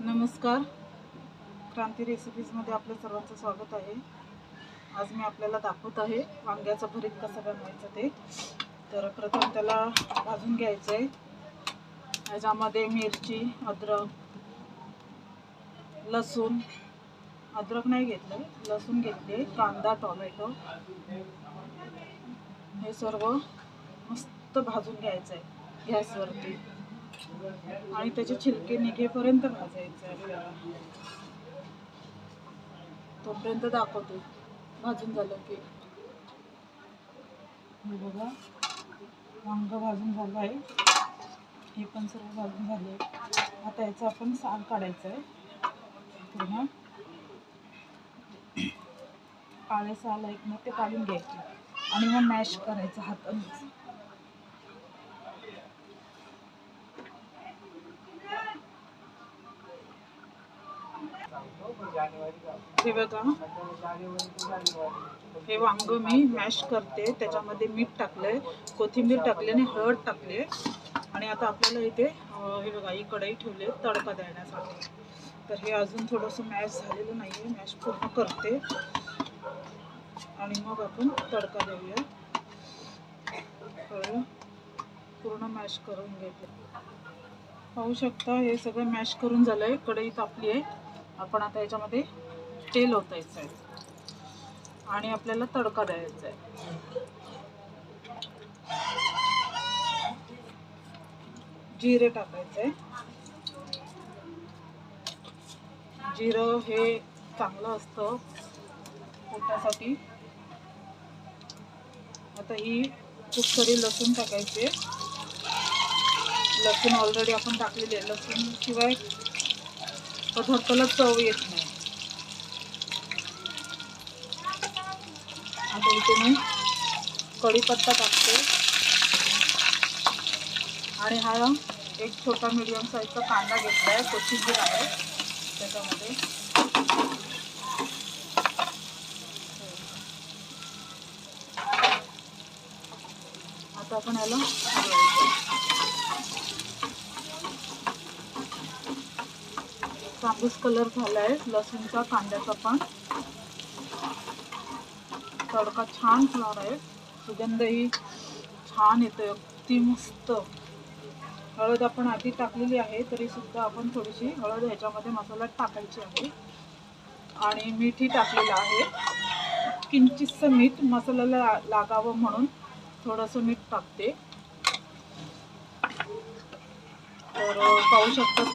नमस्कार, क्रांती रेसिपीजमध्ये आपलं सर्वांचं स्वागत आहे। आज मी आपल्याला दाखवत आहे वांग्याचं भरीत कसं बनवायचं ते। तर प्रथम त्याला भाजून घ्यायचं आहे। याच्यामध्ये मिरची, अद्रक, लसूण, अद्रक नाही घेतलं, लसूण घेतले, कांदा, टोमॅटो हे सर्व मस्त भाजून घ्यायचं आहे गॅसवरती आणि त्याचे छिलके निघेपर्यंत भाजायचं आहे आपल्याला। तोपर्यंत दाखवतो भाजून झालं की। हे बघा, वांग भाजून झालं आहे, हे पण सर्व भाजून झाले। आता याचं आपण साल काढायचं आहे पूर्ण, काळे साल आहेत ना ते काढून घ्यायचे आणि मग मॅश करायचं हाताने। हे बघा, हे वांग मी मॅश करते, त्याच्यामध्ये मीठ टाकलंय, कोथिंबीर टाकली आणि हळद टाकली आणि आता आपल्याला इथे हे बघा ही कढई ठेवली तडका देण्यासाठी। तर हे अजून थोडंसं मॅश झालेलं नाही आहे, मॅश पूर्ण करते आणि मग आपण तडका देऊया। पूर्ण मॅश करून घेते। पाहू शकता हे सगळं मॅश करून झालंय, कढई तापली आहे। आपण आता याच्यामध्ये तेल ओतायचं आहे आणि आपल्याला तडका द्यायचा आहे। जिरे टाकायचं आहे, जिरं हे चांगलं असतं पोटासाठी। आता ही खूप सारी लसूण टाकायचे, लसूण ऑलरेडी आपण टाकलेली आहे, लसूण शिवाय पदार्थाला चव येत नाही। आता इथे मी कढीपत्ता टाकते आणि हा एक छोटा मीडियम साईजचा कांदा घेतला आहे, कोथिंबीर आहे त्याच्यामध्ये। आता आपण याला तांबूस कलर झाला आहे लसूणचा, कांद्याचा पण। तडका छान होणार आहे, सुगंधही छान येतोय, अगदी मस्त। हळद आपण आधी टाकलेली आहे तरी सुद्धा आपण थोडीशी हळद ह्याच्यामध्ये मसाल्यात टाकायची आहे आणि मीठही टाकलेलं आहे, किंचितसं मीठ मसाल्याला लागावं म्हणून थोडंसं मीठ टाकते। तर पाहू शकता